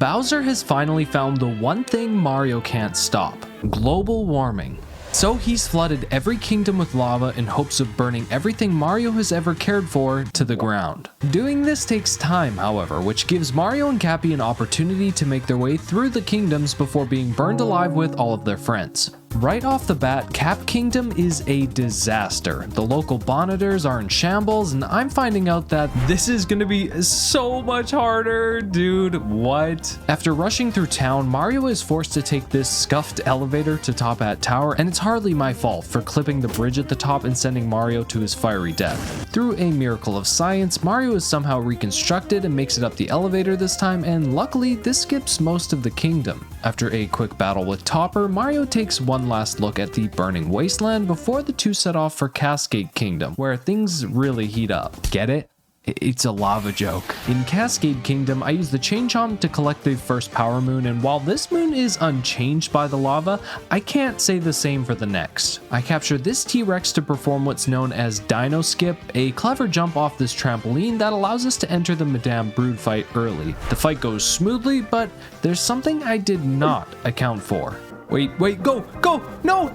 Bowser has finally found the one thing Mario can't stop: global warming. So he's flooded every kingdom with lava in hopes of burning everything Mario has ever cared for to the ground. Doing this takes time, however, which gives Mario and Cappy an opportunity to make their way through the kingdoms before being burned alive with all of their friends. Right off the bat, Cap Kingdom is a disaster. The local Bonitors are in shambles, and I'm finding out that this is gonna be so much harder, dude. What? After rushing through town, Mario is forced to take this scuffed elevator to Top Hat Tower, and it's hardly my fault for clipping the bridge at the top and sending Mario to his fiery death. Through a miracle of science, Mario is somehow reconstructed and makes it up the elevator this time, and luckily this skips most of the kingdom. After a quick battle with Topper, Mario takes one last look at the burning wasteland before the two set off for Cascade Kingdom, where things really heat up. Get it? It's a lava joke. In Cascade Kingdom, I use the Chain Chomp to collect the first power moon, and while this moon is unchanged by the lava, I can't say the same for the next. I capture this T-Rex to perform what's known as Dino Skip, a clever jump off this trampoline that allows us to enter the Madame Brood fight early. The fight goes smoothly, but there's something I did not account for. Wait, go! No!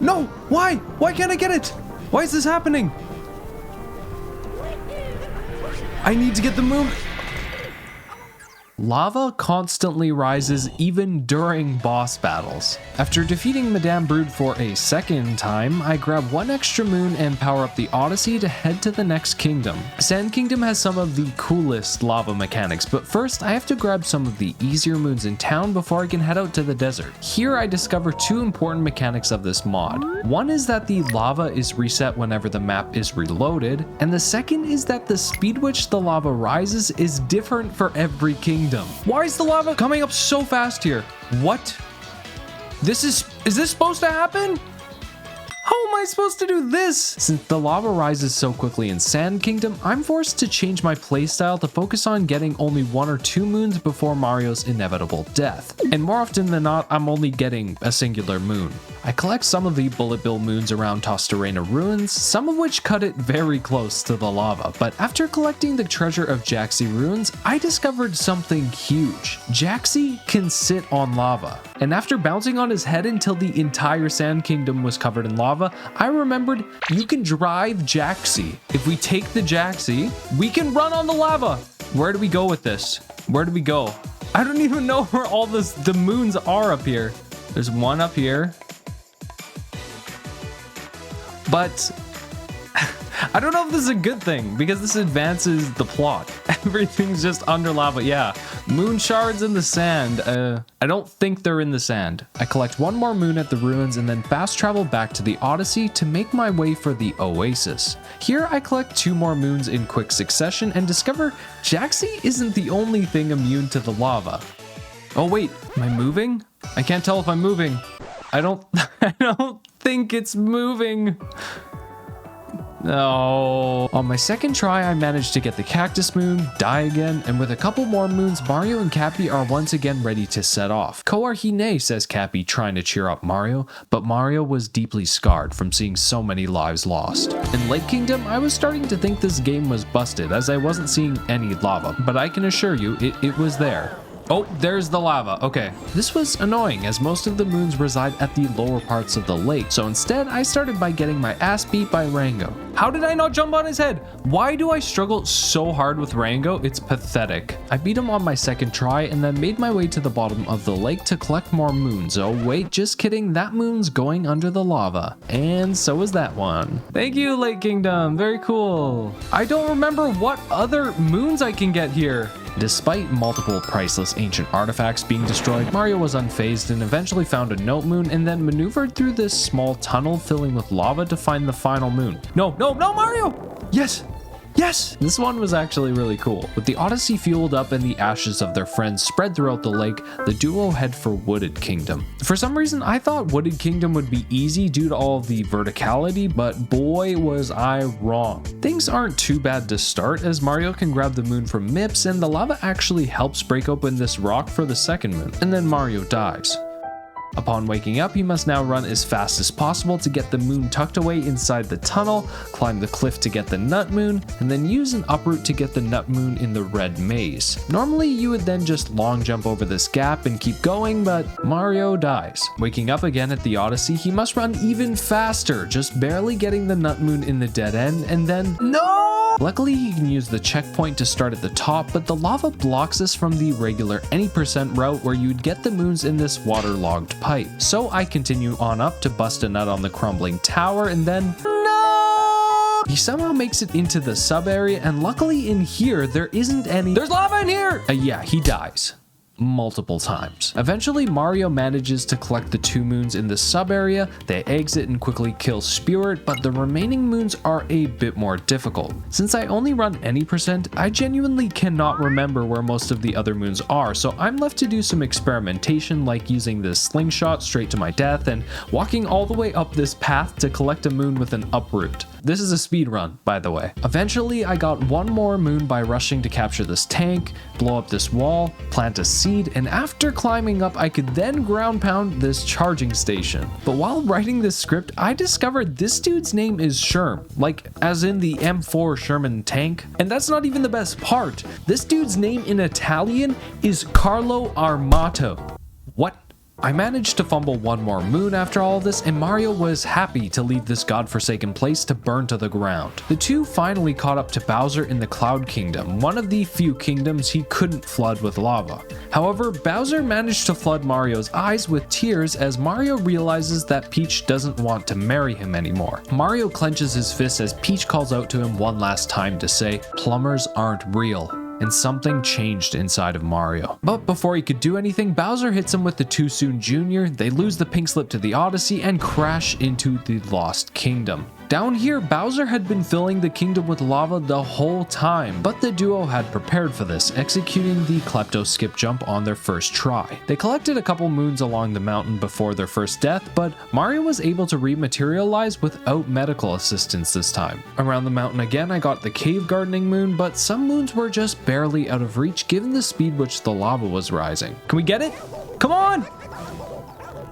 No! Why can't I get it? Why is this happening? I need to get the moon. Lava constantly rises even during boss battles. After defeating Madame Brood for a second time, I grab one extra moon and power up the Odyssey to head to the next kingdom. Sand Kingdom has some of the coolest lava mechanics, but first I have to grab some of the easier moons in town before I can head out to the desert. Here I discover two important mechanics of this mod. One is that the lava is reset whenever the map is reloaded, and the second is that the speed which the lava rises is different for every kingdom. Why is the lava coming up so fast here? What? Is this supposed to happen? How am I supposed to do this? Since the lava rises so quickly in Sand Kingdom, I'm forced to change my playstyle to focus on getting only 1 or 2 moons before Mario's inevitable death. And more often than not, I'm only getting a singular moon. I collect some of the Bullet Bill moons around Tostarena Ruins, some of which cut it very close to the lava, but after collecting the treasure of Jaxi Ruins, I discovered something huge. Jaxi can sit on lava. And after bouncing on his head until the entire Sand Kingdom was covered in lava, I remembered you can drive Jaxi. If we take the Jaxi, we can run on the lava. Where do we go with this? Where do we go? I don't even know where all the moons are up here. There's one up here. But I don't know if this is a good thing because this advances the plot. Everything's just under lava. Yeah, moon shards in the sand. I don't think they're in the sand. I collect one more moon at the ruins and then fast travel back to the Odyssey to make my way for the Oasis. Here I collect 2 more moons in quick succession and discover Jaxi isn't the only thing immune to the lava. Oh wait, am I moving? I can't tell if I'm moving. I don't think it's moving. No. On my second try, I managed to get the Cactus Moon, die again, and with a couple more moons, Mario and Cappy are once again ready to set off. Koarhine, says Cappy, trying to cheer up Mario, but Mario was deeply scarred from seeing so many lives lost. In Lake Kingdom, I was starting to think this game was busted as I wasn't seeing any lava, but I can assure you it was there. Oh, there's the lava. Okay. This was annoying as most of the moons reside at the lower parts of the lake, so instead I started by getting my ass beat by Rango. How did I not jump on his head? Why do I struggle so hard with Rango? It's pathetic. I beat him on my second try and then made my way to the bottom of the lake to collect more moons. Oh wait, just kidding, that moon's going under the lava. And so is that one. Thank you, Lake Kingdom, very cool. I don't remember what other moons I can get here. Despite multiple priceless ancient artifacts being destroyed, Mario was unfazed and eventually found a note moon and then maneuvered through this small tunnel filling with lava to find the final moon. No, Mario! Yes! This one was actually really cool. With the Odyssey fueled up and the ashes of their friends spread throughout the lake, the duo head for Wooded Kingdom. For some reason, I thought Wooded Kingdom would be easy due to all of the verticality, but boy was I wrong. Things aren't too bad to start as Mario can grab the moon from Mips and the lava actually helps break open this rock for the second moon, and then Mario dies. Upon waking up, he must now run as fast as possible to get the moon tucked away inside the tunnel, climb the cliff to get the nut moon, and then use an uproot to get the nut moon in the red maze. Normally, you would then just long jump over this gap and keep going, but Mario dies. Waking up again at the Odyssey, he must run even faster, just barely getting the nut moon in the dead end, and then no! Luckily, he can use the checkpoint to start at the top, but the lava blocks us from the regular any percent route where you'd get the moons in this waterlogged pipe. So I continue on up to bust a nut on the crumbling tower, and then no! He somehow makes it into the sub area, and luckily in here there isn't any— there's lava in here! Yeah, he dies. Multiple times. Eventually, Mario manages to collect the 2 moons in the sub area. They exit and quickly kill Spirit, but the remaining moons are a bit more difficult. Since I only run any percent, I genuinely cannot remember where most of the other moons are, so I'm left to do some experimentation, like using this slingshot straight to my death and walking all the way up this path to collect a moon with an uproot. This is a speed run, by the way. Eventually, I got 1 more moon by rushing to capture this tank, blow up this wall, plant a seed, and after climbing up, I could then ground pound this charging station. But while writing this script, I discovered this dude's name is Sherm, like as in the M4 Sherman tank. And that's not even the best part. This dude's name in Italian is Carlo Armato. What? I managed to fumble 1 more moon after all of this, and Mario was happy to leave this godforsaken place to burn to the ground. The 2 finally caught up to Bowser in the Cloud Kingdom, one of the few kingdoms he couldn't flood with lava. However, Bowser managed to flood Mario's eyes with tears as Mario realizes that Peach doesn't want to marry him anymore. Mario clenches his fist as Peach calls out to him one last time to say, "Plumbers aren't real." And something changed inside of Mario. But before he could do anything, Bowser hits him with the Too Soon Jr., they lose the pink slip to the Odyssey, and crash into the Lost Kingdom. Down here, Bowser had been filling the kingdom with lava the whole time, but the duo had prepared for this, executing the Klepto skip jump on their first try. They collected a couple moons along the mountain before their first death, but Mario was able to rematerialize without medical assistance this time. Around the mountain again, I got the cave gardening moon, but some moons were just barely out of reach given the speed which the lava was rising. Can we get it? Come on!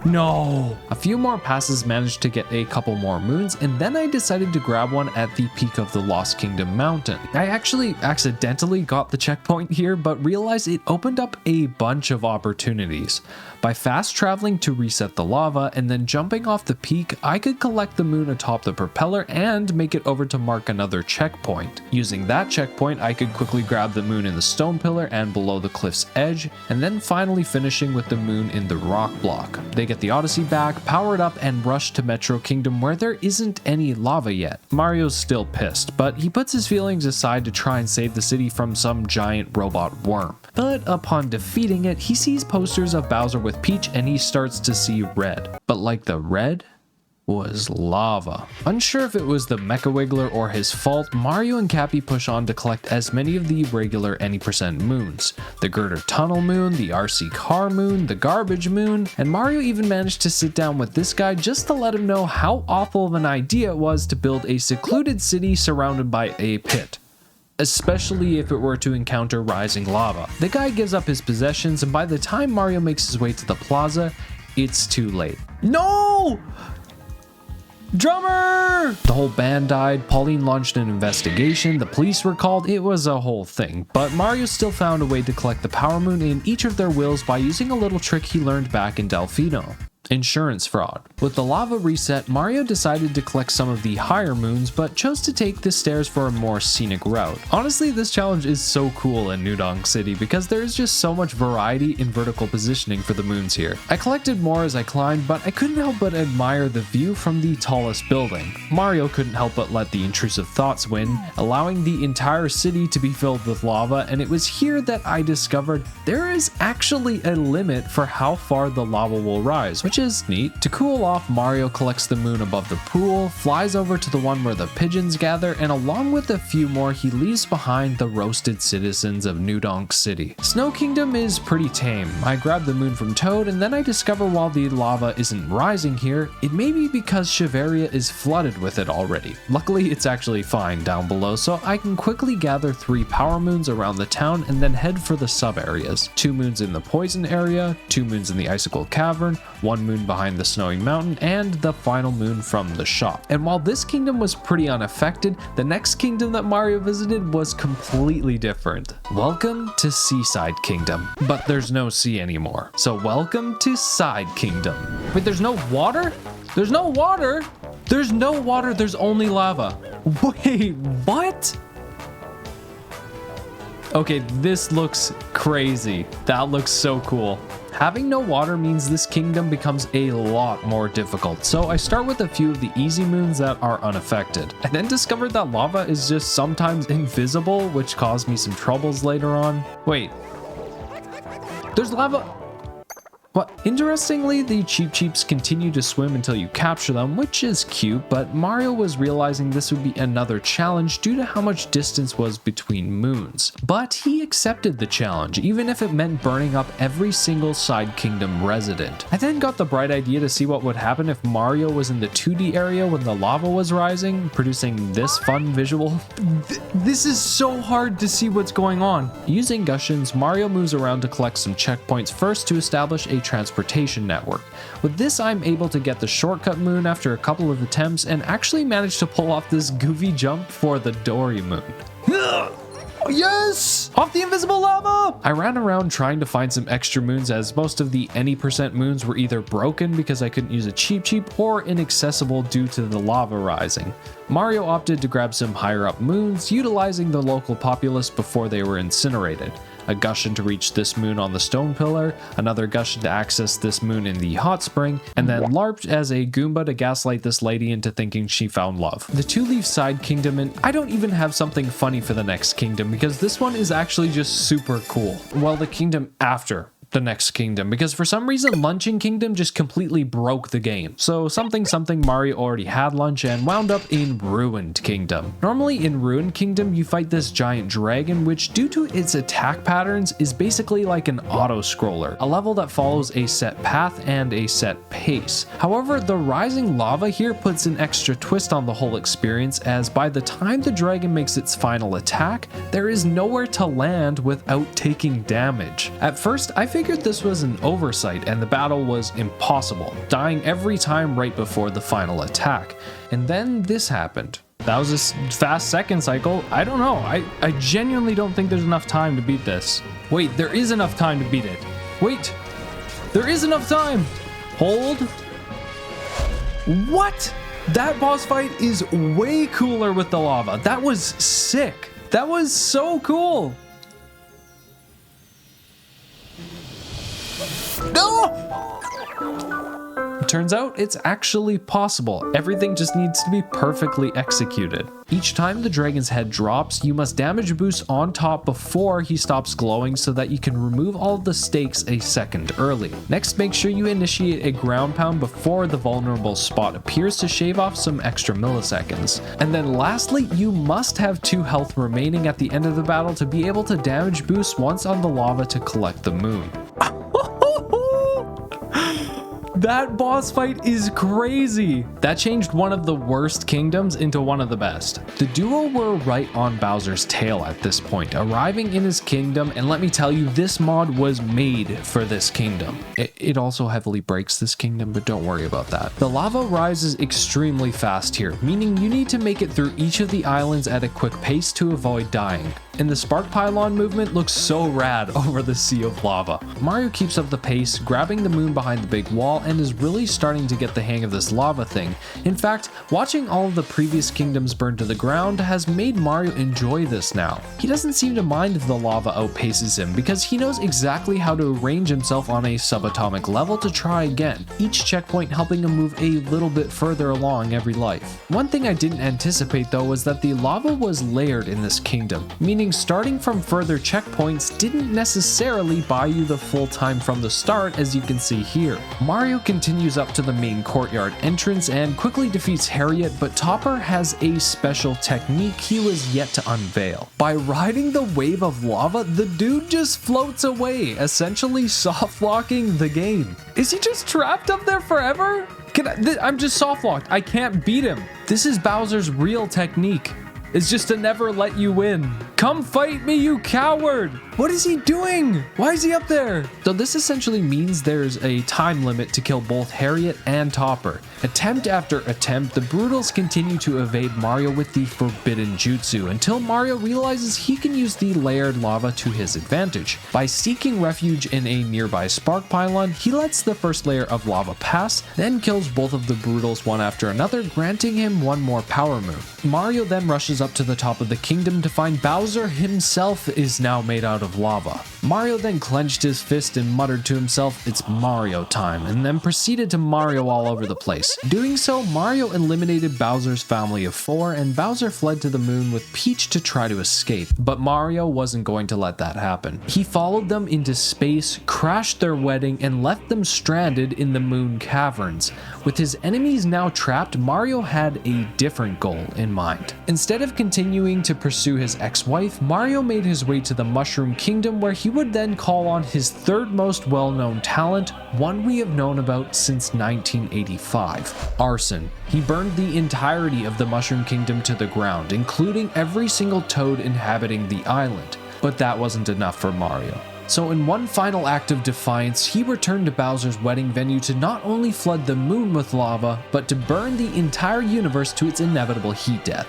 No! A few more passes managed to get a couple more moons, and then I decided to grab one at the peak of the Lost Kingdom mountain. I actually accidentally got the checkpoint here, but realized it opened up a bunch of opportunities. By fast traveling to reset the lava and then jumping off the peak, I could collect the moon atop the propeller and make it over to mark another checkpoint. Using that checkpoint, I could quickly grab the moon in the stone pillar and below the cliff's edge, and then finally finishing with the moon in the rock block. They get the Odyssey back, power it up, and rush to Metro Kingdom where there isn't any lava yet. Mario's still pissed, but he puts his feelings aside to try and save the city from some giant robot worm. But upon defeating it, he sees posters of Bowser with Peach and he starts to see red. But like the red was lava. Unsure if it was the Mecha Wiggler or his fault, Mario and Cappy push on to collect as many of the regular any percent moons. The Girder Tunnel moon, the RC Car moon, the Garbage moon, and Mario even managed to sit down with this guy just to let him know how awful of an idea it was to build a secluded city surrounded by a pit. Especially if it were to encounter rising lava. The guy gives up his possessions, and by the time Mario makes his way to the plaza, it's too late. No! Drummer! The whole band died, Pauline launched an investigation, the police were called, it was a whole thing. But Mario still found a way to collect the Power Moon in each of their wheels by using a little trick he learned back in Delfino. Insurance fraud. With the lava reset, Mario decided to collect some of the higher moons, but chose to take the stairs for a more scenic route. Honestly, this challenge is so cool in New Donk City because there is just so much variety in vertical positioning for the moons here. I collected more as I climbed, but I couldn't help but admire the view from the tallest building. Mario couldn't help but let the intrusive thoughts win, allowing the entire city to be filled with lava, and it was here that I discovered there is actually a limit for how far the lava will rise, which is neat. To cool off, Mario collects the moon above the pool, flies over to the one where the pigeons gather, and along with a few more, he leaves behind the roasted citizens of New Donk City. Snow Kingdom is pretty tame. I grab the moon from Toad, and then I discover while the lava isn't rising here, it may be because Shiveria is flooded with it already. Luckily, it's actually fine down below, so I can quickly gather 3 power moons around the town and then head for the sub areas. 2 moons in the poison area, 2 moons in the icicle cavern, 1 moon behind the snowy mountain, and the final moon from the shop. And while this kingdom was pretty unaffected, the next kingdom that Mario visited was completely different. Welcome to Seaside Kingdom, but there's no sea anymore. So welcome to Side Kingdom. Wait, there's no water? There's no water? There's no water, there's only lava. Wait, what? Okay, this looks crazy. That looks so cool. Having no water means this kingdom becomes a lot more difficult, so I start with a few of the easy moons that are unaffected. I then discovered that lava is just sometimes invisible, which caused me some troubles later on. Wait, there's lava. What? Interestingly, the Cheep Cheeps continue to swim until you capture them, which is cute, but Mario was realizing this would be another challenge due to how much distance was between moons. But he accepted the challenge, even if it meant burning up every single Side Kingdom resident. I then got the bright idea to see what would happen if Mario was in the 2D area when the lava was rising, producing this fun visual. This is so hard to see what's going on. Using Gushions, Mario moves around to collect some checkpoints first to establish a transportation network. With this, I'm able to get the shortcut moon after a couple of attempts and actually managed to pull off this goofy jump for the Dory moon. Yes! Off the invisible lava! I ran around trying to find some extra moons, as most of the any percent moons were either broken because I couldn't use a Cheep Cheep or inaccessible due to the lava rising. Mario opted to grab some higher up moons, utilizing the local populace before they were incinerated. A Gushion to reach this moon on the stone pillar, another Gushion to access this moon in the hot spring, and then LARPed as a Goomba to gaslight this lady into thinking she found love. The two-leaf Side Kingdom, and I don't even have something funny for the next kingdom because this one is actually just super cool. Well, the kingdom after the next kingdom, because for some reason Luncheon Kingdom just completely broke the game. So something Mario already had lunch and wound up in Ruined Kingdom. Normally in Ruined Kingdom you fight this giant dragon, which due to its attack patterns is basically like an auto scroller, a level that follows a set path and a set pace. However, the rising lava here puts an extra twist on the whole experience, as by the time the dragon makes its final attack, there is nowhere to land without taking damage. At first I figured this was an oversight and the battle was impossible, dying every time right before the final attack. And then this happened. That was a fast second cycle. I don't know. I genuinely don't think there's enough time to beat this. Wait, there is enough time to beat it. Wait, there is enough time. Hold. What? That boss fight is way cooler with the lava. That was sick. That was so cool. No! It turns out it's actually possible. Everything just needs to be perfectly executed. Each time the dragon's head drops, you must damage boost on top before he stops glowing so that you can remove all of the stakes a second early. Next, make sure you initiate a ground pound before the vulnerable spot appears to shave off some extra milliseconds. And then lastly, you must have 2 health remaining at the end of the battle to be able to damage boost once on the lava to collect the moon. That boss fight is crazy. That changed one of the worst kingdoms into one of the best. The duo were right on Bowser's tail at this point, arriving in his kingdom, and let me tell you, this mod was made for this kingdom. It also heavily breaks this kingdom, but don't worry about that. The lava rises extremely fast here, meaning you need to make it through each of the islands at a quick pace to avoid dying. And the spark pylon movement looks so rad over the sea of lava. Mario keeps up the pace, grabbing the moon behind the big wall, and is really starting to get the hang of this lava thing. In fact, watching all of the previous kingdoms burn to the ground has made Mario enjoy this now. He doesn't seem to mind if the lava outpaces him, because he knows exactly how to arrange himself on a subatomic level to try again, each checkpoint helping him move a little bit further along every life. One thing I didn't anticipate though was that the lava was layered in this kingdom, meaning starting from further checkpoints didn't necessarily buy you the full time from the start, as you can see here. Mario continues up to the main courtyard entrance and quickly defeats Harriet, but Topper has a special technique he was yet to unveil. By riding the wave of lava, the dude just floats away, essentially soft locking the game. Is he just trapped up there forever? I'm just soft locked. I can't beat him. This is Bowser's real technique. is just to never let you win. Come fight me, you coward! What is he doing? Why is he up there? So this essentially means there's a time limit to kill both Harriet and Topper. Attempt after attempt, the Brutals continue to evade Mario with the forbidden jutsu until Mario realizes he can use the layered lava to his advantage. By seeking refuge in a nearby spark pylon, he lets the first layer of lava pass, then kills both of the Brutals one after another, granting him one more power move. Mario then rushes up to the top of the kingdom to find Bowser himself is now made out of lava. Mario then clenched his fist and muttered to himself, "It's Mario time," and then proceeded to Mario all over the place. Doing so, Mario eliminated Bowser's family of 4, and Bowser fled to the moon with Peach to try to escape. But Mario wasn't going to let that happen. He followed them into space, crashed their wedding, and left them stranded in the moon caverns. With his enemies now trapped, Mario had a different goal in mind. Instead of continuing to pursue his ex-wife, Mario made his way to the Mushroom Kingdom, where he would then call on his third most well-known talent, one we have known about since 1985, arson. He burned the entirety of the Mushroom Kingdom to the ground, including every single toad inhabiting the island. But that wasn't enough for Mario. So in one final act of defiance, he returned to Bowser's wedding venue to not only flood the moon with lava, but to burn the entire universe to its inevitable heat death.